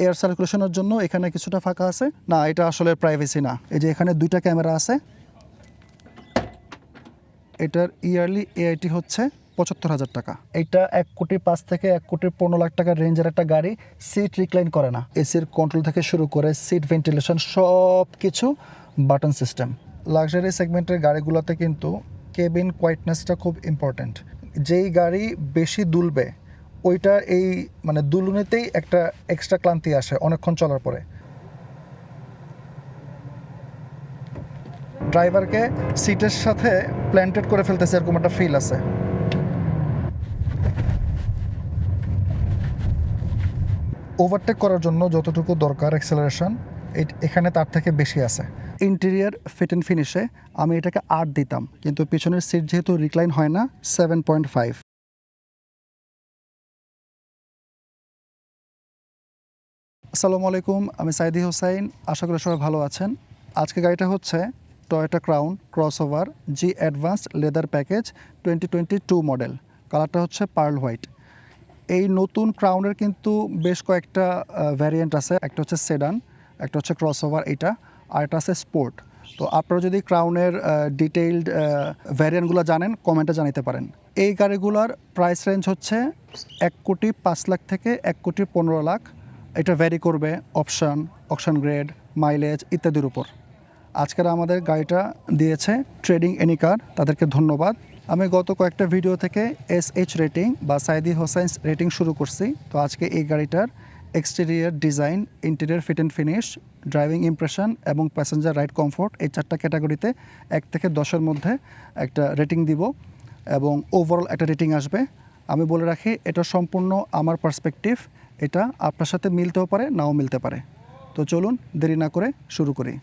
Air সার্কুলেশনের জন্য এখানে কিছুটা ফাঁকা আছে। না, এটা আসলে প্রাইভেসি না। এই যে এখানে দুইটা ক্যামেরা আছে। এটার ইয়ারলি এআইটি হচ্ছে ৭৫,০০০ টাকা। এটা ১,৫,০০,০০০ থেকে ১,১৫,০০,০০০ টাকার রেঞ্জের একটা গাড়ি। সিট রিক্লাইন করে না, এসির কন্ট্রোল থেকে শুরু করে সিট ভেন্টিলেশন সব কিছু বাটন সিস্টেম। লাক্সারি সেগমেন্টের গাড়িগুলোতে কিন্তু কেবিন কোয়াইটনেসটা খুব ইম্পর্ট্যান্ট। যেই গাড়ি বেশি দুলবে ওইটা এই মানে দুলুনিতেই একটা এক্সট্রা ক্লান্তি আসে অনেকক্ষণ চলার পরে। ড্রাইভারকে সিটের সাথে প্ল্যান্টেড করে ফেলতেছে এরকম একটা ফিল আছে। ওভারটেক করার জন্য যতটুকু দরকার অ্যাক্সেলারেশন এখানে তার থেকে বেশি আছে। ইন্টেরিয়ার ফিট অ্যান্ড ফিনিশে আমি এটাকে ৮ দিতাম, কিন্তু পিছনের সিট যেহেতু রিক্লাইন হয় না, 7.5। আসসালামু আলাইকুম, আমি সাইদি হোসাইন। আশা করি সবাই ভালো আছেন। আজকে গাড়িটা হচ্ছে টয়োটা ক্রাউন ক্রসওভার জি অ্যাডভান্সড লেদার প্যাকেজ 2022 মডেল। কালারটা হচ্ছে পার্ল হোয়াইট। এই নতুন ক্রাউনের কিন্তু বেশ কয়েকটা ভ্যারিয়েন্ট আছে। একটা হচ্ছে সেডান, একটা হচ্ছে ক্রসওভার এটা, আর একটা আছে স্পোর্ট। তো আপনারা যদি ক্রাউনের ডিটেইলড ভ্যারিয়েন্টগুলো জানেন কমেন্টে জানাতে পারেন। এই গাড়িগুলোর প্রাইস রেঞ্জ হচ্ছে ১,৫,০০,০০০ থেকে ১,১৫,০০,০০০। এটা ভ্যারি করবে অপশন গ্রেড, মাইলেজ ইত্যাদির উপর। আজকের আমাদের গাড়িটা দিয়েছে ট্রেডিং এনি কার, তাদেরকে ধন্যবাদ। আমি গত কয়েকটা ভিডিও থেকে SH রেটিং বা সাইদি হোসাইন্স রেটিং শুরু করছি। তো আজকে এই গাড়িটার exterior design, interior fit and finish, driving impression এবং প্যাসেঞ্জার রাইড কমফোর্ট, এই 4টা ক্যাটাগরিতে 1 থেকে 10-এর মধ্যে একটা রেটিং দিব এবং ওভারঅল একটা রেটিং আসবে। আমি বলে রাখি, এটা সম্পূর্ণ আমার পার্সপেক্টিভ। এটা আপনার সাথে মিলতেও পারে, নাও মিলতে পারে। তো চলুন দেরি না করে শুরু করি।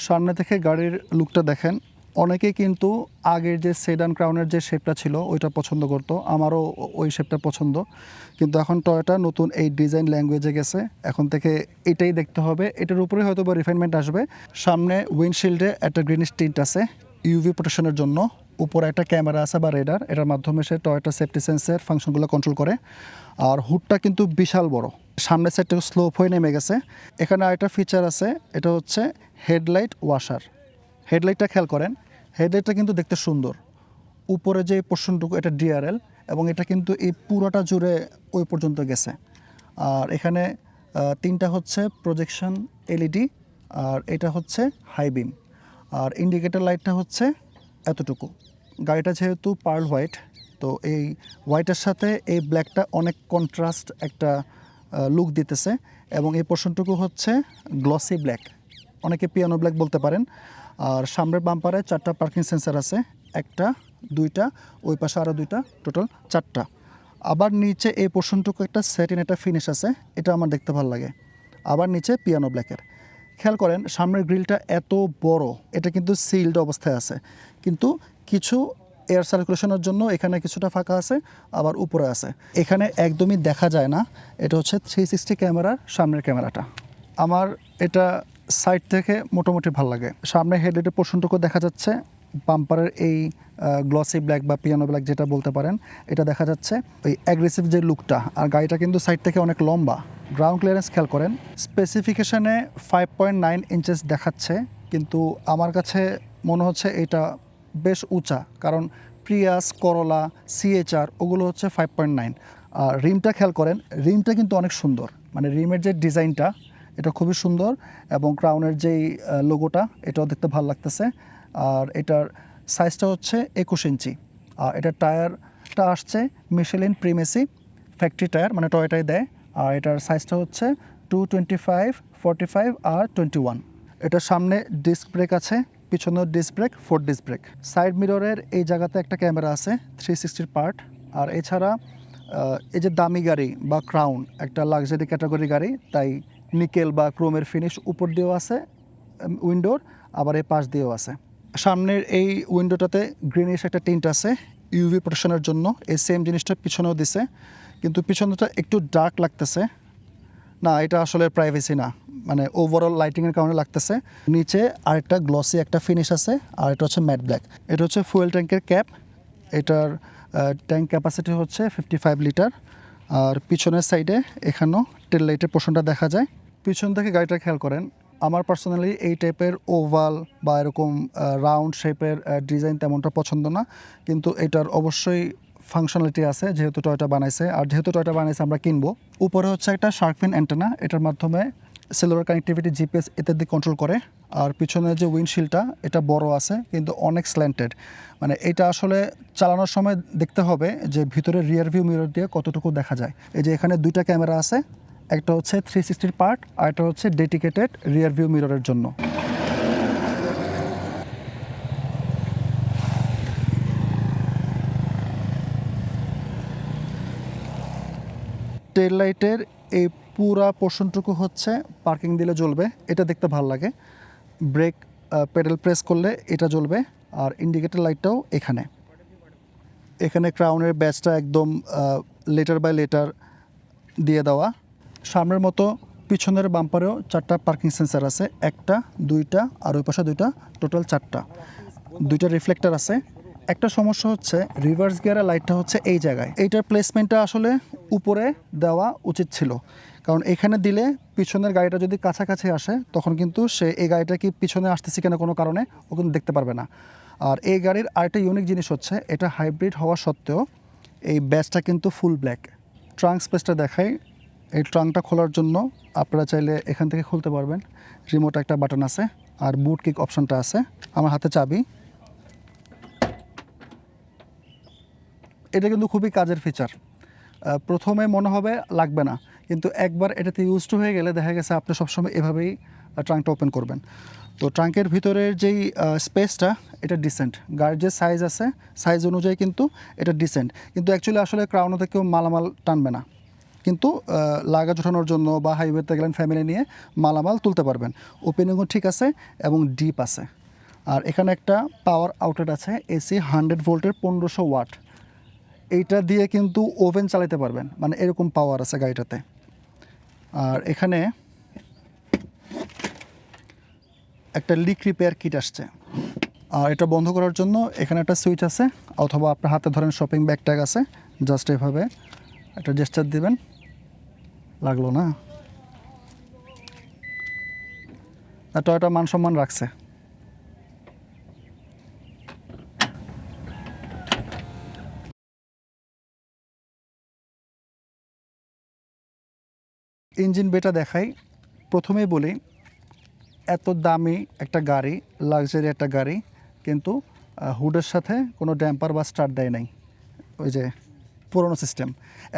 সামনে থেকে গাড়ির লুকটা দেখেন। অনেকেই কিন্তু আগের যে সেডান ক্রাউনের যে শেপটা ছিল ওইটা পছন্দ করতো, আমারও ওই শেপটা পছন্দ। কিন্তু এখন টয়োটা নতুন এই ডিজাইন ল্যাঙ্গুয়েজে গেছে, এখন থেকে এটাই দেখতে হবে। এটার উপরে হয়তো বা রিফাইনমেন্ট আসবে। সামনে উইন্ডশিল্ডে একটা গ্রিনিশ টিন্ট আছে ইউভি প্রোটেকশনের জন্য। উপরে একটা ক্যামেরা আছে বা রেডার, এটার মাধ্যমে সে টয়োটা সেফটি সেন্সের ফাংশনগুলো কন্ট্রোল করে। আর হুডটা কিন্তু বিশাল বড়, সামনের সাইডটা স্লোপ হয়ে নেমে গেছে। এখানে আরেকটা ফিচার আছে, এটা হচ্ছে হেডলাইট ওয়াশার। হেডলাইটটা খেয়াল করেন, হেডলাইটটা কিন্তু দেখতে সুন্দর। উপরে যে পোর্শনটুকু এটা ডিআরএল এবং এটা কিন্তু এই পুরোটা জুড়ে ওই পর্যন্ত গেছে। আর এখানে 3টা হচ্ছে প্রজেকশন এলইডি, আর এটা হচ্ছে হাই বিম। আর ইন্ডিকেটর লাইটটা হচ্ছে এতটুকু। গাড়িটা যেহেতু পার্ল হোয়াইট, তো এই হোয়াইটের সাথে এই ব্ল্যাকটা অনেক কন্ট্রাস্ট একটা লুক দিতেছে। এবং এই পোর্শনটুকু হচ্ছে গ্লসি ব্ল্যাক, অনেকে পিয়ানো ব্ল্যাক বলতে পারেন। আর সামনের বাম্পারে 4টা পার্কিং সেন্সার আছে, 1টা 2টা, ওই পাশে আরও 2টা, টোটাল 4টা। আবার নিচে এই পোর্শনটুকু একটা সেটিন একটা ফিনিশ আছে, এটা আমার দেখতে ভালো লাগে। আবার নিচে পিয়ানো ব্ল্যাকের। খেয়াল করেন সামনের গ্রিলটা এত বড়, এটা কিন্তু সিলড অবস্থায় আছে, কিন্তু কিছু এয়ার সার্কুলেশনের জন্য এখানে কিছুটা ফাঁকা আছে, আবার উপরে আছে। এখানে একদমই দেখা যায় না। এটা হচ্ছে 360 ক্যামেরার সামনের ক্যামেরাটা। আমার এটা সাইড থেকে মোটামুটি ভালো লাগে। সামনে হেডলাইটের পোর্শনটুকু দেখা যাচ্ছে, বাম্পারের এই গ্লসি ব্ল্যাক বা পিয়ানো ব্ল্যাক যেটা বলতে পারেন, এটা দেখা যাচ্ছে ওই অ্যাগ্রেসিভ যে লুকটা। আর গাড়িটা কিন্তু সাইড থেকে অনেক লম্বা। গ্রাউন্ড ক্লিয়ারেন্স খেয়াল করেন, স্পেসিফিকেশানে 5.9 ইঞ্চেস দেখাচ্ছে, কিন্তু আমার কাছে মনে হচ্ছে এটা বেশ উঁচা, কারণ প্রিয়াস, করোলা, সিএচআর ওগুলো হচ্ছে 5.9। আর রিমটা খেয়াল করেন, রিমটা কিন্তু অনেক সুন্দর, মানে রিমের যে ডিজাইনটা এটা খুবই সুন্দর, এবং ক্রাউনের যেই লোগোটা এটাও দেখতে ভালো লাগতেছে। আর এটার সাইজটা হচ্ছে 21 ইঞ্চি। আর এটার টায়ারটা আসছে মিশেলিন প্রিমেসি ফ্যাক্টরি টায়ার, মানে টয়োটাই দেয়। আর এটার সাইজটা হচ্ছে 225, 45 আর 21। এটার সামনে ডিস্ক ব্রেক আছে, পিছনেও disc brake, 4 disc brake. Side মিররের এই জায়গাতে একটা ক্যামেরা আছে 360 পার্ট। আর এছাড়া এই যে দামি গাড়ি বা ক্রাউন একটা লাক্সারি ক্যাটাগরি গাড়ি, তাই নিকেল বা ক্রোমের ফিনিশ উপর দিয়েও আছে উইন্ডোর, আবার এই পাশ দিয়েও আছে। সামনের এই উইন্ডোটাতে গ্রিনিশ একটা টিন্ট আছে ইউভি প্রোটেকশনের জন্য। এই সেম জিনিসটা পিছনেও দিছে, কিন্তু পিছনেটা একটু ডার্ক লাগতেছে। না, এটা আসলে প্রাইভেসি না, মানে ওভারঅল লাইটিংয়ের কারণে লাগতেছে। নিচে আরেকটা গ্লসি একটা ফিনিশ আছে, আর এটা হচ্ছে ম্যাট ব্ল্যাক। এটা হচ্ছে ফুয়েল ট্যাঙ্কের ক্যাপ। এটার ট্যাঙ্ক ক্যাপাসিটি হচ্ছে 55 লিটার। আর পিছনের সাইডে এখানেও টেল লাইটের পোর্শনটা দেখা যায়। পিছন থেকে গাড়িটা খেয়াল করেন, আমার পার্সোনালি এই টাইপের ওভাল বা এরকম রাউন্ড শেপের ডিজাইন তেমনটা পছন্দ না, কিন্তু এটার অবশ্যই ফাংশনালিটি আছে যেহেতু টয়োটা বানাইছে, আর যেহেতু টয়োটা বানাইছে আমরা কিনবো। উপরে হচ্ছে একটা শার্ক ফিন অ্যান্টেনা, এটার মাধ্যমে সেলুলার কানেক্টিভিটি, জিপিএস ইত্যাদি কন্ট্রোল করে। আর পিছনে যে উইন্ডশিল্ডটা এটা বড় আছে কিন্তু অনেক স্ল্যান্টেড, মানে এটা আসলে চালানোর সময় দেখতে হবে যে ভিতরে রিয়ার ভিউ মিরর দিয়ে কতটুকু দেখা যায়। এই যে এখানে দুইটা ক্যামেরা আছে, একটা হচ্ছে 360 পার্ট আর একটা হচ্ছে ডেডিকেটেড রিয়ার ভিউ মিররের জন্য। টেল লাইটের এই পুরা পোর্শনটুকু হচ্ছে পার্কিং দিলে জ্বলবে, এটা দেখতে ভালো লাগে। ব্রেক পেডাল প্রেস করলে এটা জ্বলবে। আর ইন্ডিকেটর লাইটটাও এখানে এখানে ক্রাউনের ব্যাচটা একদম লেটার বাই লেটার দিয়ে দেওয়া। সামনের মতো পিছনের বাম্পারেও 4টা পার্কিং সেন্সার আছে, একটা, দুইটা আর ওই পাশে দুইটা, টোটাল 4টা। দুইটা রিফ্লেক্টর আছে। একটা সমস্যা হচ্ছে রিভার্স গিয়ারের লাইটটা হচ্ছে এই জায়গায়, এইটার প্লেসমেন্টটা আসলে উপরে দেওয়া উচিত ছিল, কারণ এখানে দিলে পিছনের গাড়িটা যদি কাছাকাছি আসে তখন কিন্তু সে এই গাড়িটা কি পিছনে আসতেছে কিনা কোনো কারণে ও কিন্তু দেখতে পারবে না। আর এই গাড়ির আরেকটা ইউনিক জিনিস হচ্ছে এটা হাইব্রিড হওয়া সত্ত্বেও এই ব্যাচটা কিন্তু ফুল ব্ল্যাক। ট্রাঙ্ক স্পেসটা দেখাই, এই ট্রাঙ্কটা খোলার জন্য আপনারা চাইলে এখান থেকে খুলতে পারবেন, রিমোট একটা বাটন আছে আর বুট কিক অপশনটা আছে। আমার হাতে চাবি, এটা কিন্তু খুবই কাজের ফিচার। প্রথমে মনে হবে লাগবে না, কিন্তু একবার এটাতে ইউজ টু হয়ে গেলে দেখা গেছে আপনি সবসময় এভাবেই ট্রাঙ্কটা ওপেন করবেন। তো ট্রাঙ্কের ভিতরের যেই স্পেসটা এটা ডিসেন্ট, গাড়ির যে সাইজ আছে সাইজ অনুযায়ী কিন্তু এটা ডিসেন্ট, কিন্তু অ্যাকচুয়ালি আসলে ক্রাউনে কেউ মালামাল টানবে না, কিন্তু লাগেজ ওঠানোর জন্য বা হাইওয়েতে গেলেন ফ্যামিলি নিয়ে মালামাল তুলতে পারবেন। ওপেনিংও ঠিক আছে এবং ডিপ আছে। আর এখানে একটা পাওয়ার আউটলেট আছে, এসি 100 ভোল্টের 1500 ওয়াট। এইটা দিয়ে কিন্তু ওভেন চালাতে পারবেন, মানে এরকম পাওয়ার আছে গাড়িটাতে। আর এখানে একটা লিক রিপেয়ার কিট আসছে। আর এটা বন্ধ করার জন্য এখানে একটা সুইচ আছে, অথবা আপনার হাতে ধরেন শপিং ব্যাগ ট্যাগ আছে, জাস্ট এভাবে একটা জেস্টার দিবেন। লাগলো না, টয়োটা মান সম্মান রাখছে। ইঞ্জিন বেটা দেখাই। প্রথমেই বলি, এত দামি একটা গাড়ি, লাক্সারি একটা গাড়ি, কিন্তু হুডের সাথে কোনো ড্যাম্পার বা স্টার্ট দেয় নাই, ওই যে পুরোনো সিস্টেম।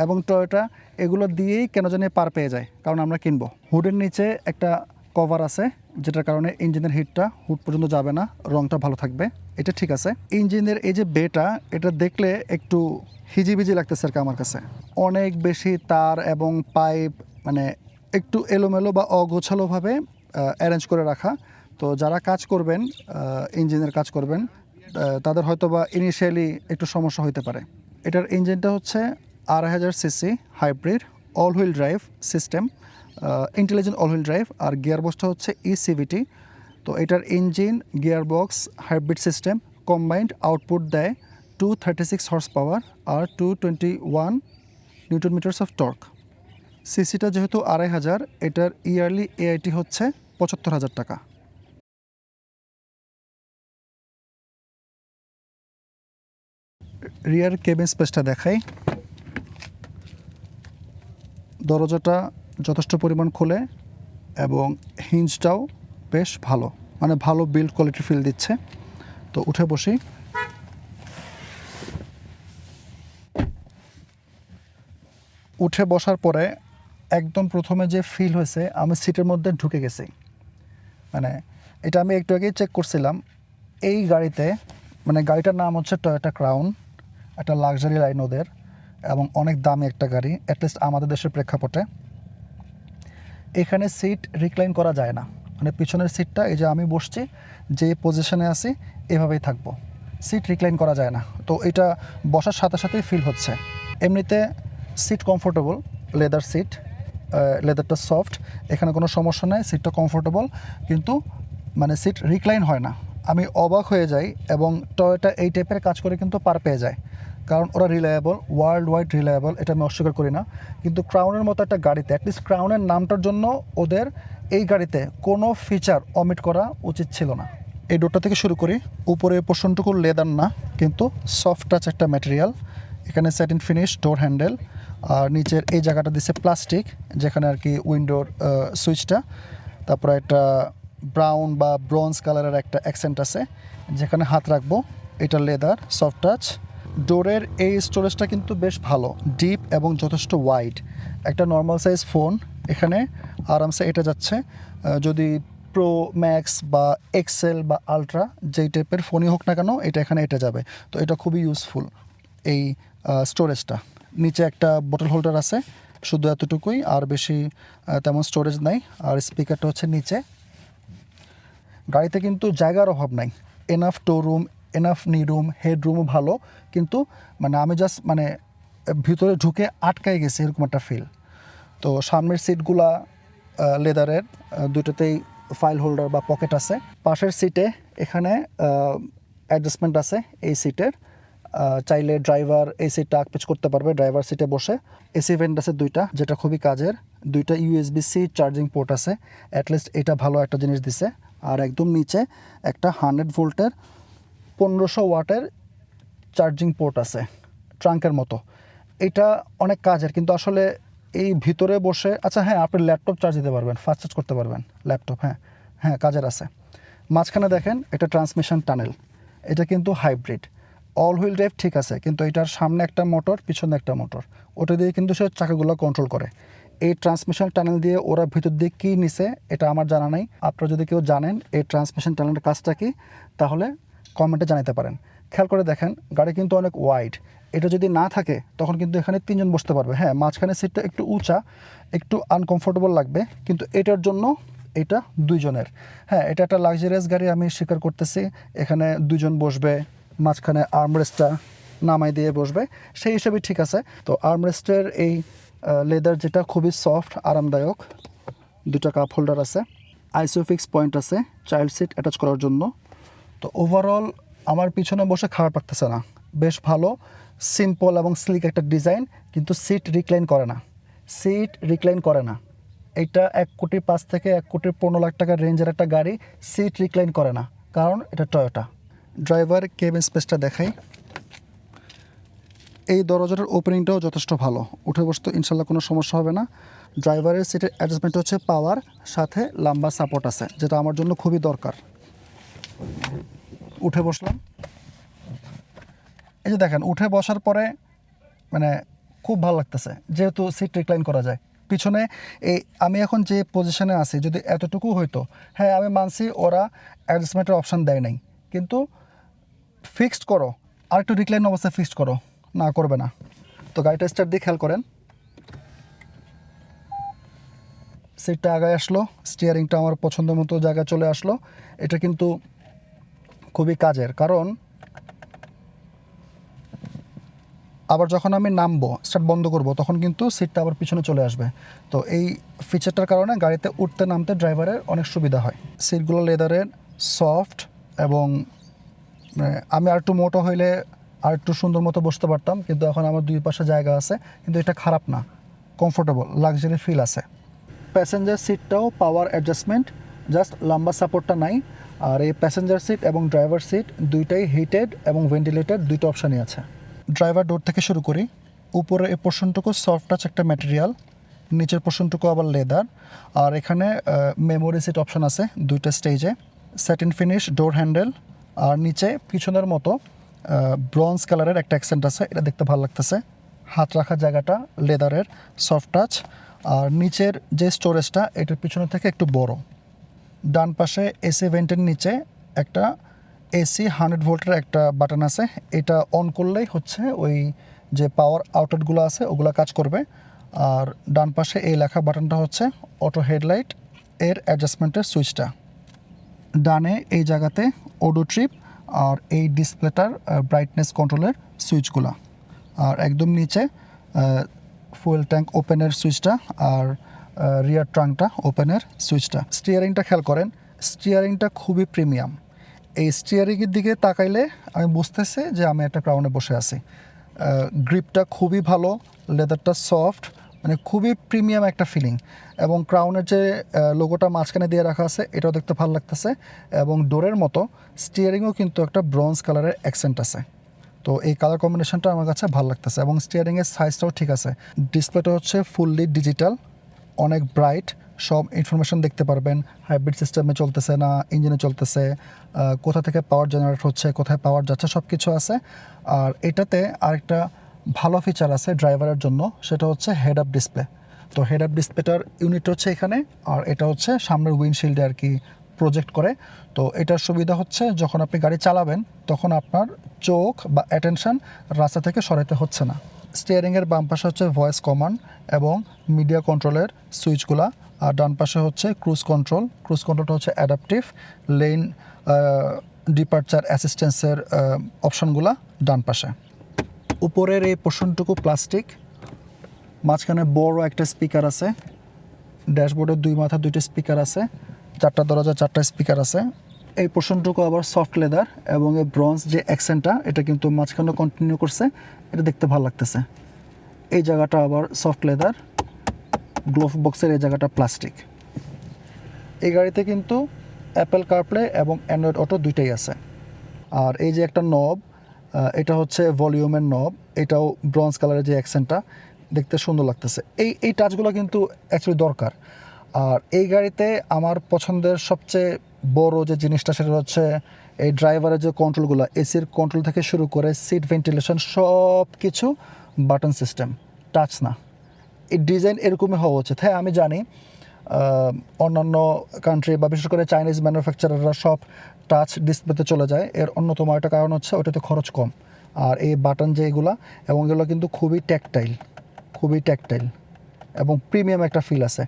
এবং টয়োটা এগুলো দিয়েই কেন জানি পার পেয়ে যায়, কারণ আমরা কিনবো। হুডের নিচে একটা কভার আছে যেটার কারণে ইঞ্জিনের হিটটা হুড পর্যন্ত যাবে না, রংটা ভালো থাকবে, এটা ঠিক আছে। ইঞ্জিনের এই যে বেটা, এটা দেখলে একটু হিজিবিজি লাগতেছে আর কি আমার কাছে। অনেক বেশি তার এবং পাইপ, মানে একটু এলোমেলো বা অগোছালোভাবে অ্যারেঞ্জ করে রাখা। তো যারা কাজ করবেন, ইঞ্জিনের কাজ করবেন, তাদের হয়তো বা ইনিশিয়ালি একটু সমস্যা হতে পারে। এটার ইঞ্জিনটা হচ্ছে 2500 CC hybrid all wheel drive system, intelligent all wheel drive. আর গিয়ারবক্সটা হচ্ছে ইসিভিটি। তো এটার engine, gearbox, hybrid system combined output দেয় 236 হর্স পাওয়ার আর 221 নিউটন মিটার্স অফ টর্ক। সিসিটা যেহেতু 2500, এটার ইয়ারলি এআইটি হচ্ছে 75,000 টাকা। রিয়ার কেবিন স্পেসটা দেখাই। দরজাটা যথেষ্ট পরিমাণ খোলে এবং হিঞ্জটাও বেশ ভালো, মানে ভালো বিল্ড কোয়ালিটি ফিল দিচ্ছে। তো উঠে বসি। উঠে বসার পরে একদম প্রথমে যে ফিল হয়েছে, আমি সিটের মধ্যে ঢুকে গেছি। মানে এটা আমি একটু আগেই চেক করছিলাম। এই গাড়িতে, মানে গাড়িটার নাম হচ্ছে টয়োটা ক্রাউন, একটা লাক্সারি লাইন ওদের, এবং অনেক দামি একটা গাড়ি, অ্যাটলিস্ট আমাদের দেশের প্রেক্ষাপটে। এখানে সিট রিক্লাইন করা যায় না, মানে পিছনের সিটটা, এই যে আমি বসছি যে পজিশনে আছি এভাবেই থাকবো, সিট রিক্লাইন করা যায় না। তো এটা বসার সাথে সাথেই ফিল হচ্ছে। এমনিতে সিট কমফোর্টেবল, লেদার সিট, লেদারটা সফট, এখানে কোনো সমস্যা নেই, সিটটা কমফোর্টেবল, কিন্তু মানে সিট রিক্লাইন হয় না। আমি অবাক হয়ে যাই, এবং টয়োটা এই টাইপের কাজ করে কিন্তু পার পেয়ে যায়। কারণ ওরা রিলায়েবল, ওয়ার্ল্ড ওয়াইড রিলায়েবল, এটা আমি অস্বীকার করি না। কিন্তু ক্রাউনের মতো একটা গাড়িতে অ্যাটলিস্ট ক্রাউনের নামটার জন্য ওদের এই গাড়িতে কোনো ফিচার অমিট করা উচিত ছিল না। এই ডোরটা থেকে শুরু করি। উপরে পোর্শনটুকু লেদার না, কিন্তু সফট টাচ একটা ম্যাটেরিয়াল। এখানে স্যাটিন ফিনিশ ডোর হ্যান্ডেল, আর নিচের এই জায়গাটা দিচ্ছে প্লাস্টিক, যেখানে আর কি উইন্ডোর সুইচটা। তারপরে একটা ব্রাউন বা ব্রোঞ্জ কালারের একটা অ্যাকসেন্ট আছে যেখানে হাত রাখবো, এটা লেদার সফট টাচ। ডোরের এই স্টোরেজটা কিন্তু বেশ ভালো, ডিপ এবং যথেষ্ট ওয়াইড। একটা নর্মাল সাইজ ফোন এখানে আরামসে এটা যাচ্ছে। যদি প্রো ম্যাক্স বা এক্সেল বা আলট্রা যেই টাইপের ফোনই হোক না কেন, এটা এখানে এটা যাবে। তো এটা খুবই ইউজফুল এই স্টোরেজটা। নিচে একটা বোতল হোল্ডার আছে, শুধু এতটুকুই, আর বেশি তেমন স্টোরেজ নাই। আর স্পিকারটা হচ্ছে নিচে। গাড়িতে কিন্তু জায়গার অভাব নাই, এনাফ টো রুম, এনাফ নি রুম, হেড রুমও ভালো। কিন্তু মানে আমি জাস্ট মানে ভিতরে ঢুকে আটকাই গেছি এরকম একটা ফিল। তো সামনের সিটগুলা লেদারের, দুটোতেই ফাইল হোল্ডার বা পকেট আছে। পাশের সিটে এখানে অ্যাডজাস্টমেন্ট আছে এই সিটের। চাইলে ড্রাইভার এই সিটটা আকপিচ করতে পারবে ড্রাইভার সিটে বসে। এসি ভেন্ট আছে দুইটা, যেটা খুবই কাজের। দুইটা USB-C চার্জিং পোর্ট আছে, অ্যাটলিস্ট এটা ভালো একটা জিনিস দিছে। আর একদম নিচে একটা 100 ভোল্টের 1500 ওয়াটের চার্জিং পোর্ট আছে, ট্রাঙ্কের মতো। এটা অনেক কাজের, কিন্তু আসলে এই ভিতরে বসে, আচ্ছা হ্যাঁ, আপনি ল্যাপটপ চার্জ দিতে পারবেন, ফাস্ট চার্জ করতে পারবেন ল্যাপটপ, হ্যাঁ হ্যাঁ, কাজের আছে। মাঝখানে দেখেন এটা ট্রান্সমিশন টানেল, এটা কিন্তু হাইব্রিড। অল হুইল ড্রাইভ ঠিক আছে, কিন্তু এটার সামনে একটা মোটর, পিছনে একটা মোটর, ওটা দিয়ে কিন্তু সে চাকাগুলো কন্ট্রোল করে। এই ট্রান্সমিশন টানেল দিয়ে ওরা ভিতর দিয়ে কী নিছে এটা আমার জানা নাই। আপনারা যদি কেউ জানেন এই ট্রান্সমিশন টানেলের কাজটা কি, তাহলে কমেন্টে জানাতে পারেন। খেয়াল করে দেখেন গাড়ি কিন্তু অনেক ওয়াইড। এটা যদি না থাকে তখন কিন্তু এখানে 3 জন বসতে পারবে। হ্যাঁ, মাঝখানে সিটটা একটু উঁচা, একটু আনকমফোর্টেবল লাগবে, কিন্তু এটার জন্য এটা 2 জনের। হ্যাঁ, এটা একটা লাক্সারিয়াস গাড়ি, আমি স্বীকার করতেছি। এখানে 2 জন বসবে, মাঝখানে আর্মরেস্টটা নামাই দিয়ে বসবে, সেই হিসেবে ঠিক আছে। তো আর্মরেস্টের এই লেদার যেটা খুবই সফট, আরামদায়ক। 2টা কাপ হোল্ডার আছে, আইসোফিক্স পয়েন্ট আছে চাইল্ড সিট অ্যাটাচ করার জন্য। তো ওভারঅল আমার পিছনে বসে খারাপ লাগতেছে না, বেশ ভালো, সিম্পল এবং স্লিক একটা ডিজাইন। কিন্তু সিট রিক্লাইন করে না, সিট রিক্লাইন করে না। এটা 1,05,00,000 থেকে 1,15,00,000 টাকার রেঞ্জের একটা গাড়ি, সিট রিক্লাইন করে না, কারণ এটা টয়োটা। ড্রাইভার কেবিন স্পেসটা দেখাই। এই দরজাটার ওপেনিংটাও যথেষ্ট ভালো, উঠে বসতে ইনশাল্লাহ কোনো সমস্যা হবে না। ড্রাইভারের সিটের অ্যাডজাস্টমেন্ট হচ্ছে পাওয়ার, সাথে লম্বা সাপোর্ট আছে, যেটা আমার জন্য খুবই দরকার। উঠে বসলাম, এই যে দেখেন উঠে বসার পরে মানে খুব ভালো লাগতেছে, যেহেতু সিট রিক্লাইন করা যায়। পিছনে এই আমি এখন যে পজিশনে আছি, যদি এতটুকু হইতো, হ্যাঁ আমি মানছি ওরা অ্যাডজাস্টমেন্টের অপশান দেয় নাই, কিন্তু ফিক্সড করো, আর একটু রিক্লাইন অবস্থায় ফিক্সড করো, না করবে না। তো গাড়িটা স্টার্ট দিয়ে খেয়াল করেন, সিটটা আগায় আসলো, স্টিয়ারিংটা আমার পছন্দ মতো জায়গায় চলে আসলো। এটা কিন্তু খুবই কাজের, কারণ আবার যখন আমি নামবো, স্টার্ট বন্ধ করব, তখন কিন্তু সিটটা আবার পিছনে চলে আসবে। তো এই ফিচারটার কারণে গাড়িতে উঠতে নামতে ড্রাইভারের অনেক সুবিধা হয়। সিটগুলো লেদারের, সফট, এবং আমি আর একটু মোটো হইলে আর একটু সুন্দর মতো বসতে পারতাম, কিন্তু এখন আমার 2 পাশে জায়গা আছে, কিন্তু এটা খারাপ না, কমফোর্টেবল, লাক্সারি ফিল আছে। প্যাসেঞ্জার সিটটাও পাওয়ার অ্যাডজাস্টমেন্ট, জাস্ট লম্বা সাপোর্টটা নাই। আর এই প্যাসেঞ্জার সিট এবং ড্রাইভার সিট দুইটাই হিটেড এবং ভেন্টিলেটেড, দুইটা অপশানই আছে। ড্রাইভার ডোর থেকে শুরু করি। উপরে এই পোর্শনটুকু সফট টাচ একটা ম্যাটেরিয়াল, নিচের পোর্শনটুকু আবার লেদার। আর এখানে মেমোরি সিট অপশান আছে 2টা স্টেজে। স্যাটিন ফিনিশ ডোর হ্যান্ডেল, আর নিচে পিছনের মতো ব্রোঞ্জ কালারের একটা অ্যাকসেন্ট আছে, এটা দেখতে ভালো লাগতেছে। হাত রাখার জায়গাটা লেদারের, সফট টাচ। আর নিচের যে স্টোরেজটা, এটার পিছনে থেকে একটু বড়। ডান পাশে এসি ভেন্টের নিচে একটা এসি 100 ভোল্টের একটা বাটন আছে, এটা অন করলেই হচ্ছে ওই যে পাওয়ার আউটলেটগুলো আছে ওগুলো কাজ করবে। আর ডান পাশে এই লেখা বাটনটা হচ্ছে অটো হেডলাইট এর অ্যাডজাস্টমেন্টের সুইচটা। ডানে এই জায়গাতে অডো ট্রিপ আর এই ডিসপ্লেটার ব্রাইটনেস কন্ট্রোলের সুইচগুলো। আর একদম নিচে ফুয়েল ট্যাঙ্ক ওপেনের সুইচটা, আর রিয়ার ট্রাঙ্কটা ওপেনের সুইচটা। স্টিয়ারিংটা খেয়াল করেন, স্টিয়ারিংটা খুবই প্রিমিয়াম। এই স্টিয়ারিংয়ের দিকে তাকাইলে আমি বুঝতেছি যে আমি একটা ক্রাউনে বসে আছি। গ্রিপটা খুবই ভালো, লেদারটা সফট, মানে খুবই প্রিমিয়াম একটা ফিলিং। এবং ক্রাউনের যে লোগোটা মাঝখানে দিয়ে রাখা আছে এটাও দেখতে ভালো লাগতেছে। এবং ডোরের মতো স্টিয়ারিংও কিন্তু একটা ব্রোঞ্জ কালারের অ্যাকসেন্ট আছে। তো এই কালার কম্বিনেশনটা আমার কাছে ভালো লাগতেছে এবং স্টিয়ারিংয়ের সাইজটাও ঠিক আছে। ডিসপ্লেটা হচ্ছে ফুললি ডিজিটাল, অনেক ব্রাইট, সব ইনফরমেশন দেখতে পারবেন। হাইব্রিড সিস্টেমে চলতেছে না ইঞ্জিনে চলতেছে, কোথা থেকে পাওয়ার জেনারেট হচ্ছে, কোথায় পাওয়ার যাচ্ছে, সব কিছু আছে। আর এটাতে আরেকটা ভালো ফিচার আছে ড্রাইভারের জন্য, সেটা হচ্ছে হেড আপ ডিসপ্লে। তো হেড আপ ডিসপ্লেটার ইউনিট হচ্ছে এখানে, আর এটা হচ্ছে সামনের উইন্ডশিল্ডে আর কি প্রজেক্ট করে। তো এটার সুবিধা হচ্ছে যখন আপনি গাড়ি চালাবেন তখন আপনার চোখ বা অ্যাটেনশন রাস্তা থেকে সরাতে হচ্ছে না। স্টিয়ারিংয়ের বাম পাশে হচ্ছে ভয়েস কমান্ড এবং মিডিয়া কন্ট্রোলের সুইচগুলা, আর ডান পাশে হচ্ছে ক্রুজ কন্ট্রোল। ক্রুজ কন্ট্রোলটা হচ্ছে অ্যাডাপটিভ, লেন ডিপারচার অ্যাসিস্ট্যান্সের অপশনগুলা ডান পাশে। উপরের এই পোর্শনটুকু প্লাস্টিক, মাঝখানে বড় একটা স্পিকার আছে, ড্যাশবোর্ডের দুই মাথা দুইটা স্পিকার আছে, চারটা দরজা চারটা স্পিকার আছে। এই পোর্শনটুকু আবার সফট লেদার এবং এই ব্রঞ্জ যে অ্যাকসেন্টটা এটা কিন্তু মাঝখানে কন্টিনিউ করছে, এটা দেখতে ভালো লাগতেছে। এই জায়গাটা আবার সফট লেদার, গ্লোভ বক্সের এই জায়গাটা প্লাস্টিক। এই গাড়িতে কিন্তু অ্যাপেল কারপ্লে এবং অ্যান্ড্রয়েড অটো দুইটাই আছে। আর এই যে একটা নব, এটা হচ্ছে ভলিউমের নব, এটাও ব্রঞ্জ কালারের যে অ্যাকসেন্টটা দেখতে সুন্দর লাগতেছে। এই টাচগুলো কিন্তু অ্যাকচুয়ালি দরকার। আর এই গাড়িতে আমার পছন্দের সবচেয়ে বড় যে জিনিসটা সেটা হচ্ছে এই ড্রাইভারের যে কন্ট্রোলগুলো, এসির কন্ট্রোল থেকে শুরু করে সিট ভেন্টিলেশন সব কিছু বাটন সিস্টেম, টাচ না। এই ডিজাইন এরকমই হওয়া উচিত। হ্যাঁ আমি জানি অন্যান্য কান্ট্রি বা বিশেষ করে চাইনিজ ম্যানুফ্যাকচারাররা সব টাচ ডিসপ্লেতে চলে যায়, এর অন্যতম একটা কারণ হচ্ছে ওটাতে খরচ কম। আর এই বাটন যে এগুলো এবং এগুলো কিন্তু খুবই ট্যাকটাইল এবং প্রিমিয়াম একটা ফিল আছে।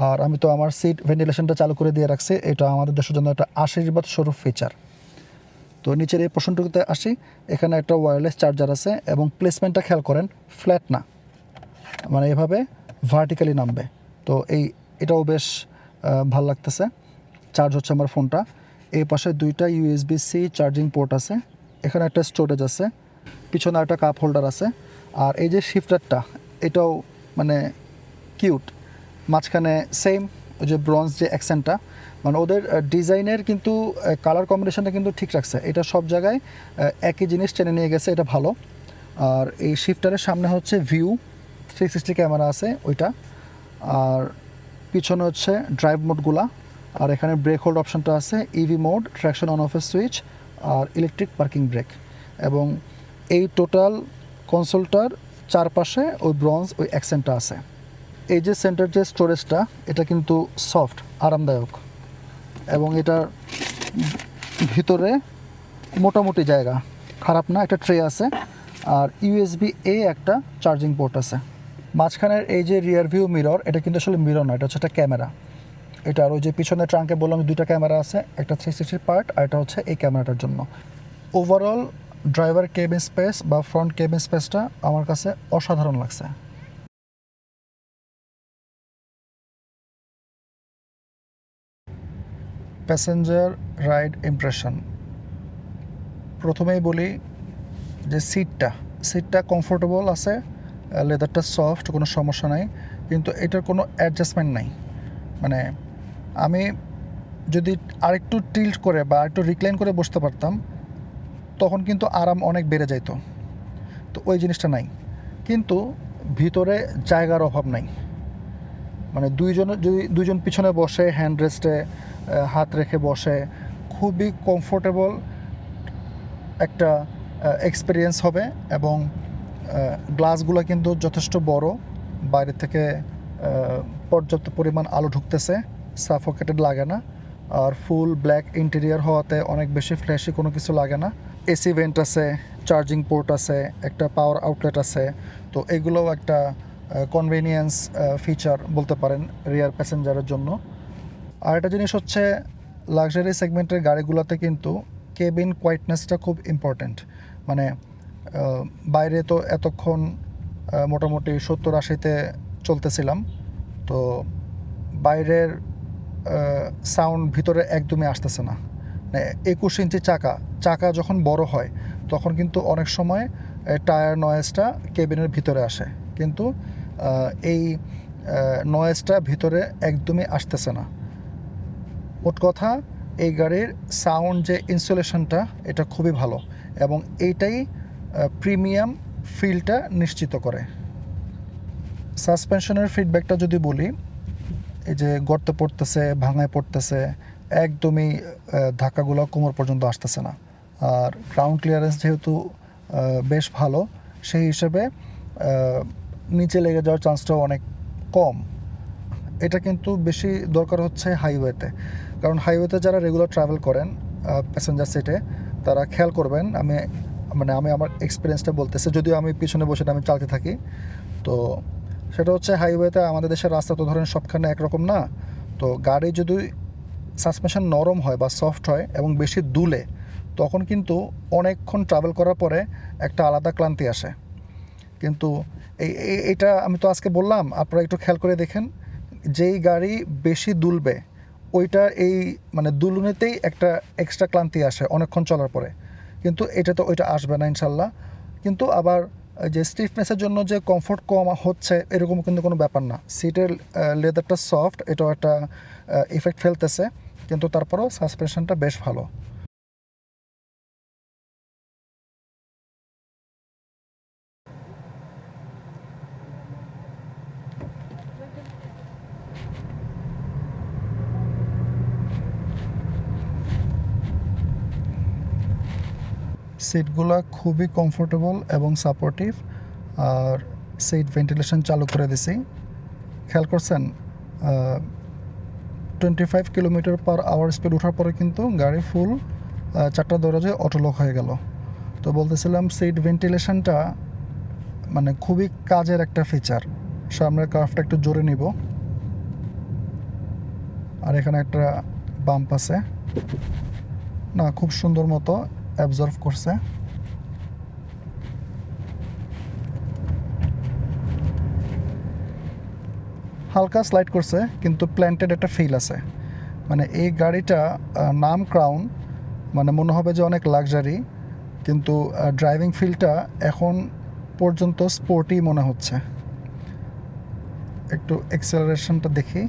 আর আমি তো আমার সিট ভেন্টিলেশনটা চালু করে দিয়ে রাখছি, এটা আমাদের দেশের জন্য একটা আশীর্বাদ স্বরূপ ফিচার। তো নিচের এই পোর্শনটুকুতে আসি, এখানে একটা ওয়্যারলেস চার্জার আছে এবং প্লেসমেন্টটা খেয়াল করেন, ফ্ল্যাট না, মানে এভাবে ভার্টিক্যালি নামবে। তো এটাও বেশ ভালো লাগতেছে। চার্জ হচ্ছে আমার ফোনটা। এই পাশে দুইটা USB-C চার্জিং পোর্ট আছে, এখানে একটা স্টোরেজ আছে, পিছনে একটা কাপ হোল্ডার আছে। আর এই যে শিফটারটা এটাও মানে কিউট, মাঝখানে সেম ওই যে ব্রঞ্জ যে অ্যাকসেন্টটা, মানে ওদের ডিজাইনের কিন্তু কালার কম্বিনেশনটা কিন্তু ঠিক রাখছে, এটা সব জায়গায় একই জিনিস টেনে নিয়ে গেছে, এটা ভালো। আর এই শিফটারের সামনে হচ্ছে ভিউ 360 ক্যামেরা আছে ওইটা, আর পিছনে হচ্ছে ড্রাইভ মোডগুলা, আর এখানে ব্রেক হোল্ড অপশনটা আছে, ইভি মোড, ট্র্যাকশন অন অফের সুইচ, আর ইলেকট্রিক পার্কিং ব্রেক। এবং এই টোটাল কনসোলটার চারপাশে ওই ব্রঞ্জ ওই অ্যাকসেন্টটা আছে। এই যে সেন্টার যে স্টোরেজটা এটা কিন্তু সফট, আরামদায়ক, এবং এটার ভিতরে মোটামুটি জায়গা, খারাপ না, একটা ট্রে আছে, আর USB-A একটা চার্জিং পোর্ট আছে। মাঝখানের এই যে রিয়ার ভিউ মিরর, এটা কিন্তু আসলে মিরর না, এটা হচ্ছে একটা ক্যামেরা। এটার ওই যে পিছনে ট্রাঙ্কে বললাম দুইটা ক্যামেরা আছে, একটা 360 পার্ট আর এটা হচ্ছে এই ক্যামেরাটার জন্য। ওভারঅল ড্রাইভার কেবিন স্পেস বা ফ্রন্ট কেবিন স্পেসটা আমার কাছে অসাধারণ লাগছে। প্যাসেঞ্জার রাইড ইমপ্রেশন, প্রথমেই বলি যে সিটটা কমফোর্টেবল আছে, লেদারটা সফট, কোনো সমস্যা নাই, কিন্তু এটার কোনো অ্যাডজাস্টমেন্ট নাই। মানে আমি যদি আরেকটু টিল্ট করে বা আরেকটু রিক্লাইন করে বসতে পারতাম তখন কিন্তু আরাম অনেক বেড়ে যাইতো, তো ওই জিনিসটা নাই। কিন্তু ভিতরে জায়গার অভাব নাই, মানে যদি দুইজন পিছনে বসে হ্যান্ড রেস্টে হাত রেখে বসে খুবই কমফোর্টেবল একটা এক্সপিরিয়েন্স হবে। এবং গ্লাসগুলো কিন্তু যথেষ্ট বড়, বাইরে থেকে পর্যাপ্ত পরিমাণ আলো ঢুকতেছে, সাফোকেটেড লাগে না। আর ফুল ব্ল্যাক ইন্টেরিয়ার হওয়াতে অনেক বেশি ফ্ল্যাশি কোনো কিছু লাগে না। এসি ভেন্ট আছে, চার্জিং পোর্ট আছে, একটা পাওয়ার আউটলেট আছে। তো এগুলোও একটা কনভেনিয়েন্স ফিচার বলতে পারেন রিয়ার প্যাসেঞ্জারের জন্য। আর একটা জিনিস হচ্ছে লাক্সারি সেগমেন্টের গাড়িগুলোতে কিন্তু কেবিন কোয়াইটনেসটা খুব ইম্পর্ট্যান্ট। মানে বাইরে তো এতক্ষণ মোটামুটি 70-80-তে চলতেছিলাম, তো বাইরের সাউন্ড ভিতরে একদমই আসতেছে না। মানে 21 ইঞ্চি চাকা যখন বড় হয় তখন কিন্তু অনেক সময় টায়ার নয়েজটা কেবিনের ভিতরে আসে, কিন্তু এই নয়েজটা ভিতরে একদমই আসতেছে না। মোট কথা এই গাড়ির সাউন্ড যে ইনসুলেশনটা এটা খুবই ভালো, এবং এইটাই প্রিমিয়াম ফিলটা নিশ্চিত করে। সাসপেনশনের ফিডব্যাকটা যদি বলি, এই যে গর্তে পড়তেছে, ভাঙায় পড়তেছে, একদমই ধাক্কাগুলো কোমর পর্যন্ত আসতেছে না। আর গ্রাউন্ড ক্লিয়ারেন্স যেহেতু বেশ ভালো, সেই হিসেবে নিচে লেগে যাওয়ার চান্সটাও অনেক কম। এটা কিন্তু বেশি দরকার হচ্ছে হাইওয়েতে, কারণ হাইওয়েতে যারা রেগুলার ট্রাভেল করেন প্যাসেঞ্জার সিটে, তারা খেয়াল করবেন, আমি আমার এক্সপিরিয়েন্সটা বলতেছি, যদিও আমি পিছনে বসে আমি চালাতে থাকি। তো সেটা হচ্ছে হাইওয়েতে আমাদের দেশের রাস্তা তো ধরেন সবখানে একরকম না। তো গাড়ি যদি সাসপেনশন নরম হয় বা সফট হয় এবং বেশি দুলে, তখন কিন্তু অনেকক্ষণ ট্রাভেল করার পরে একটা আলাদা ক্লান্তি আসে। কিন্তু এইটা আমি তো আজকে বললাম, আপনারা একটু খেয়াল করে দেখেন, যেই গাড়ি বেশি দুলবে ওইটা দুলুনিতেই একটা এক্সট্রা ক্লান্তি আসে অনেকক্ষণ চলার পরে, কিন্তু এটা তো ওইটা আসবে না ইনশাল্লাহ। কিন্তু আবার যে স্টিফনেসের জন্য যে কমফোর্ট কম হচ্ছে এরকম কিন্তু কোনো ব্যাপার না। সিটের লেদারটা সফট, এটাও একটা ইফেক্ট ফেলতেছে, কিন্তু তারপরেও সাসপেনশনটা বেশ ভালো। সিটগুলো খুবই কমফোর্টেবল এবং সাপোর্টিভ, আর সিট ভেন্টিলেশন চালু করে দিছি। খেয়াল করছেন 25 কিলোমিটার পার আওয়ার স্পিড ওঠার পরে কিন্তু গাড়ি ফুল 4টা দরজায় অটোলক হয়ে গেল। তো বলতেছিলাম সিট ভেন্টিলেশনটা খুবই কাজের একটা ফিচার। সামনের কার্ভটা একটু জোরে নিব, আর এখানে একটা বাম্প আছে, না খুব সুন্দর মতো অ্যাবজর্ভ করছে। হালকা স্লাইড করছে, কিন্তু প্ল্যান্টেড একটা ফিল আছে। এই গাড়িটা নাম ক্রাউন, মনে হবে যে অনেক লাক্সারি, কিন্তু ড্রাইভিং ফিলটা এখন পর্যন্ত স্পোর্টি মনে হচ্ছে। একটু অ্যাক্সেলারেশনটা দেখি,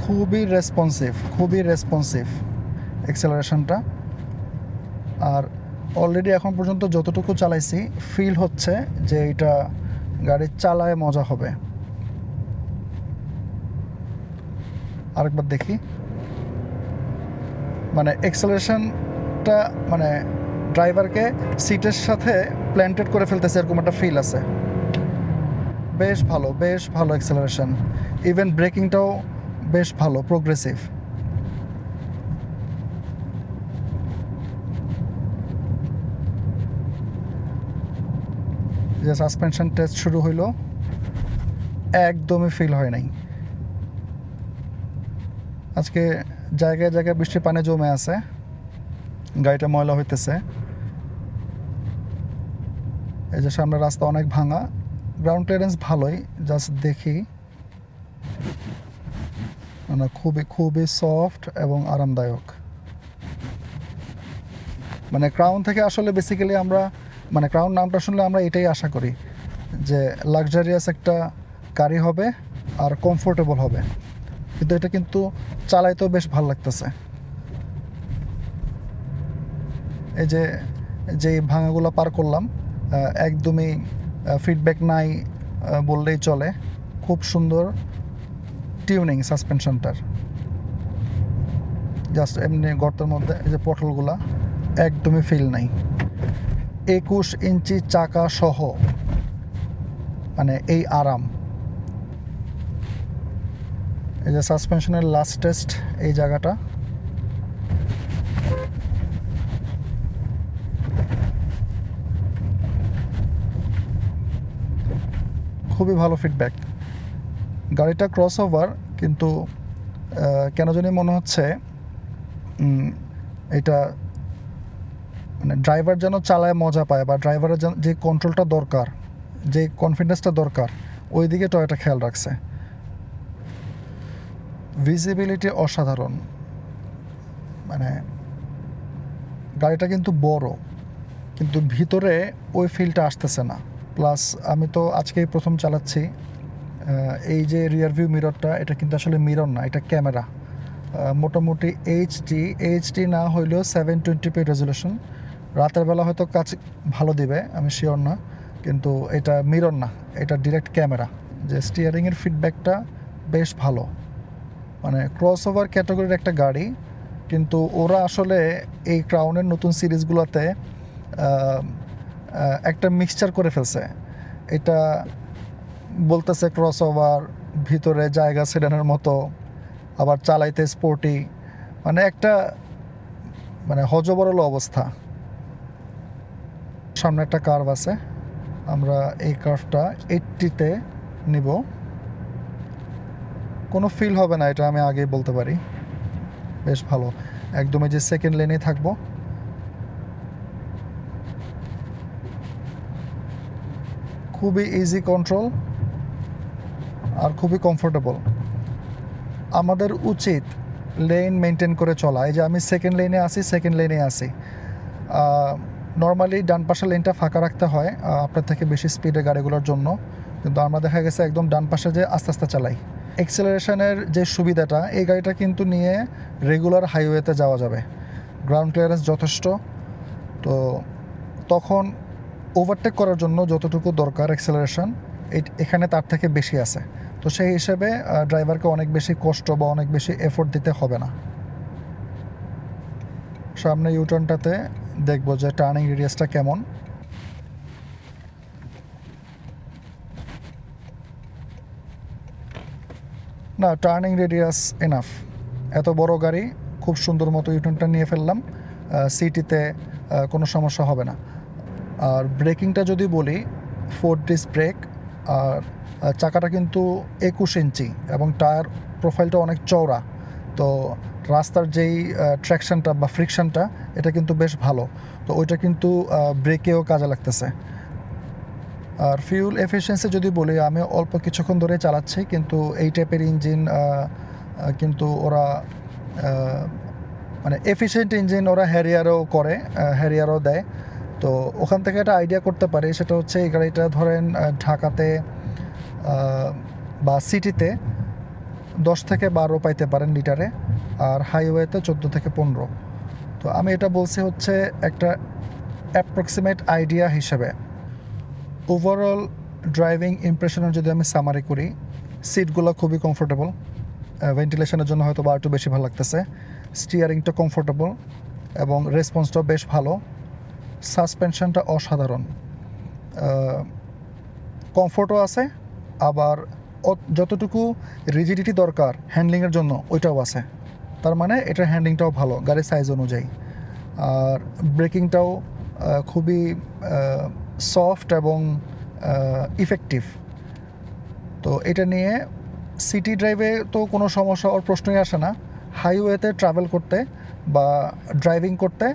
খুবই রেসপন্সিভ অ্যাক্সেলারেশনটা। আর অলরেডি এখন পর্যন্ত যতটুকু চালাইছি ফিল হচ্ছে যে এটা গাড়ি চালায় মজা হবে। আরেকবার দেখি, অ্যাক্সেলারেশনটা ড্রাইভারকে সিটের সাথে প্ল্যান্টেড করে ফেলতেছে, এরকম একটা ফিল আছে। বেশ ভালো অ্যাক্সেলারেশন। ইভেন ব্রেকিংটাও বেশ ভালো, প্রোগ্রেসিভ। যে সাসপেনশন টেস্ট শুরু হইলো, একদমই ফিল হয় নাই। আজকে জায়গায় জায়গায় বৃষ্টির পানি জমে আছে, গাড়িটা ময়লা হইতেছে। এই যে সামনে রাস্তা অনেক ভাঙা, গ্রাউন্ড ক্লিয়ারেন্স ভালোই, জাস্ট দেখি খুবই সফট এবং আরামদায়ক। ক্রাউন থেকে আসলে বেসিক্যালি আমরা ক্রাউন নামটা শুনলে আমরা এটাই আশা করি যে লাক্সারিয়াস একটা গাড়ি হবে আর কমফোর্টেবল হবে, কিন্তু এটা কিন্তু চালাইতেও বেশ ভালো লাগতেছে। এই যে ভাঙাগুলো পার করলাম, একদমই ফিডব্যাক নাই বললেই চলে। খুব সুন্দর টিউনিং সাসপেনশনটার, জাস্ট এমনি গর্তের মধ্যে এই যে পটলগুলা একদমই ফিল নাই। 21 ইঞ্চি চাকা সহ এই আরাম। এই যে সাসপেনশনের লাস্ট টেস্ট, এই জায়গাটা খুবই ভালো ফিডব্যাক। গাড়িটা ক্রস ওভার, কিন্তু কেন জানি মনে হচ্ছে এটা ড্রাইভার যেন চালায় মজা পায়, বা ড্রাইভারের যে কন্ট্রোলটা দরকার, যে কনফিডেন্সটা দরকার, ওই দিকে টয়োটা খেয়াল রাখছে। ভিজিবিলিটি অসাধারণ, মানে গাড়িটা কিন্তু বড়, কিন্তু ভিতরে ওই ফিলটা আসতেছে না। প্লাস আমি তো আজকেই প্রথম চালাচ্ছি, এই যে রিয়ার ভিউ মিররটা, এটা কিন্তু আসলে মিরর না, এটা ক্যামেরা। মোটামুটি এইচডি না হইলেও 720p রেজলিউশন। রাতের বেলা হয়তো কাজ ভালো দিবে, আমি শিওর না, কিন্তু এটা মিরর না, এটা ডিরেক্ট ক্যামেরা। যে স্টিয়ারিংয়ের ফিডব্যাকটা বেশ ভালো, মানে ক্রস ওভার ক্যাটাগরির একটা গাড়ি, কিন্তু ওরা আসলে এই ক্রাউনের নতুন সিরিজগুলোতে একটা মিক্সচার করে ফেলছে। এটা বলতেছে ক্রস ওভার, ভিতরে জায়গা সেডানের মতো, আবার চালাইতে স্পোর্টি, মানে একটা মানে হজবরল অবস্থা। সামনে একটা কার্ভ আছে, আমরা এই কার্ভটা 80-তে নিব। কোনো ফিল হবে না, এটা আমি আগেই বলতে পারি। বেশ ভালো, একদমই যে সেকেন্ড লেনেই থাকবো। খুবই ইজি কন্ট্রোল আর খুবই কমফোর্টেবল। আমাদের উচিত লেন মেনটেন করে চলা। এই যে আমি সেকেন্ড লেনে আসি, সেকেন্ড লেনে আসি, নর্মালি ডান পাশের লেনটা ফাঁকা রাখতে হয় আপনার থেকে বেশি স্পিডে গাড়িগুলোর জন্য, কিন্তু আমরা দেখা গেছে একদম ডান পাশে যে আস্তে আস্তে চালাই। এক্সেলারেশনের যে সুবিধাটা, এই গাড়িটা কিন্তু নিয়ে রেগুলার হাইওয়েতে যাওয়া যাবে, গ্রাউন্ড ক্লিয়ারেন্স যথেষ্ট। তো তখন ওভারটেক করার জন্য যতটুকু দরকার এক্সেলারেশন, এখানে তার থেকে বেশি আছে। তো সেই হিসেবে ড্রাইভারকে অনেক বেশি কষ্ট বা অনেক বেশি এফোর্ট দিতে হবে না। সামনে ইউটার্নটাতে দেখবো যে টার্নিং রেডিয়াসটা কেমন। না, টার্নিং রেডিয়াস এনাফ, এত বড় গাড়ি খুব সুন্দর মতো ইউটার্নটা নিয়ে ফেললাম। সিটিতে কোনো সমস্যা হবে না। আর ব্রেকিংটা যদি বলি, 4 ডিস্ক ব্রেক, আর চাকাটা কিন্তু 21 ইঞ্চি এবং টায়ার প্রোফাইলটা অনেক চওড়া। তো রাস্তার যেই ট্র্যাকশনটা বা ফ্রিকশনটা, এটা কিন্তু বেশ ভালো। তো ওইটা কিন্তু ব্রেকেও কাজে লাগতেছে। আর ফিউল এফিসিয়েন্সি যদি বলি, আমি অল্প কিছুক্ষণ ধরে চালাচ্ছি, কিন্তু এই টাইপের ইঞ্জিন কিন্তু ওরা মানে এফিশিয়েন্ট ইঞ্জিন ওরা হ্যারিয়ারও করে, হ্যারিয়ারও দেয়। তো ওখান থেকে একটা আইডিয়া করতে পারি, সেটা হচ্ছে এই গাড়িটা ধরেন ঢাকাতে বা সিটিতে 10 থেকে 12 পাইতে পারেন লিটারে, আর হাইওয়েতে 14 থেকে 15। তো আমি এটা বলছি হচ্ছে একটা অ্যাপ্রক্সিমেট আইডিয়া হিসেবে। ওভারঅল ড্রাইভিং ইমপ্রেশনের যদি আমি সামারি করি, সিটগুলো খুবই কমফোর্টেবল, ভেন্টিলেশনের জন্য হয়তো বা একটু বেশি ভালো লাগতেছে। স্টিয়ারিংটা কমফোর্টেবল এবং রেসপন্সটাও বেশ ভালো। সাসপেনশনটা অসাধারণ, কমফোর্টও আছে, আবার যতটুকু রিজিডিটি দরকার হ্যান্ডলিংয়ের জন্য ওইটাও আছে। তার মানে এটার হ্যান্ডলিংটাও ভালো গাড়ির সাইজ অনুযায়ী। আর ব্রেকিংটাও খুবই সফট এবং ইফেক্টিভ। তো এটা নিয়ে সিটি ড্রাইভে তো কোনো সমস্যা ওর প্রশ্নই আসে না। হাইওয়েতে ট্রাভেল করতে বা ড্রাইভিং করতে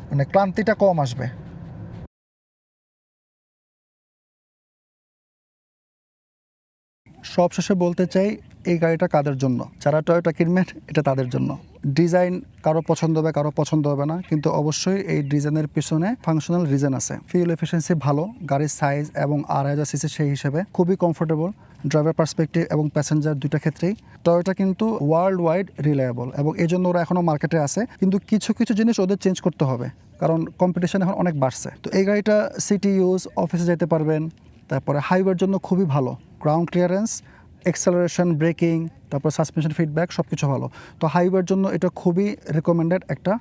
মানে ক্লান্তিটা কম আসবে। সবশেষে বলতে চাই, এই গাড়িটা কাদের জন্য? যারা টয়োটা কিনবেন, এটা তাদের জন্য। ডিজাইন কারো পছন্দ হবে, কারো পছন্দ হবে না, কিন্তু অবশ্যই এই ডিজাইনের পিছনে ফাংশনাল রিজন আছে। ফিউল এফিসিয়েন্সি ভালো, গাড়ির সাইজ এবং 2000 সিসি সেই হিসেবে খুবই কমফোর্টেবল ড্রাইভার পার্সপেক্টিভ এবং প্যাসেঞ্জার দুইটা ক্ষেত্রেই। টয়োটা কিন্তু ওয়ার্ল্ড ওয়াইড রিলায়েবল এবং এই জন্য ওরা এখনও মার্কেটে আছে, কিন্তু কিছু কিছু জিনিস ওদের চেঞ্জ করতে হবে, কারণ কম্পিটিশন এখন অনেক বাড়ছে। তো এই গাড়িটা সিটি ইউজ, অফিসে যেতে পারবেন, তারপরে হাইওয়ের জন্য খুবই ভালো। গ্রাউন্ড ক্লিয়ারেন্স, এক্সেলারেশন, ব্রেকিং, তারপর সাসপেনশন ফিডব্যাক সব কিছু ভালো। তো হাইওয়ের জন্য এটা খুবই রেকমেন্ডেড একটা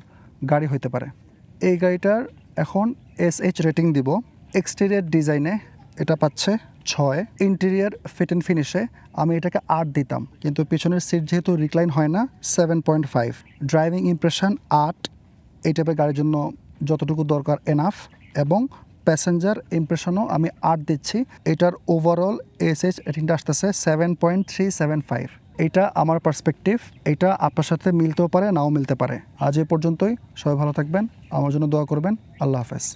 গাড়ি হতে পারে। এই গাড়িটার এখন SH রেটিং দিব। এক্সটেরিয়ার ডিজাইনে এটা পাচ্ছে 6, ইন্টেরিয়ার ফিট অ্যান্ড ফিনিশে আমি এটাকে 8 দিতাম, কিন্তু পিছনের সিট যেহেতু রিক্লাইন হয় না, 7.5। ড্রাইভিং ইমপ্রেশন 8, এই টাইপের গাড়ির জন্য যতটুকু দরকার এনাফ, এবং প্যাসেঞ্জার ইমপ্রেশনও আমি 8 দিচ্ছি। এটার ওভারঅল SH রেটিংটা আসতেছে 7.375। এটা আমার পার্সপেক্টিভ, এটা আপনার সাথে মিলতেও পারে, নাও মিলতে পারে। আজ এ পর্যন্তই, সবাই ভালো থাকবেন, আমার জন্য দোয়া করবেন। আল্লাহ হাফেজ।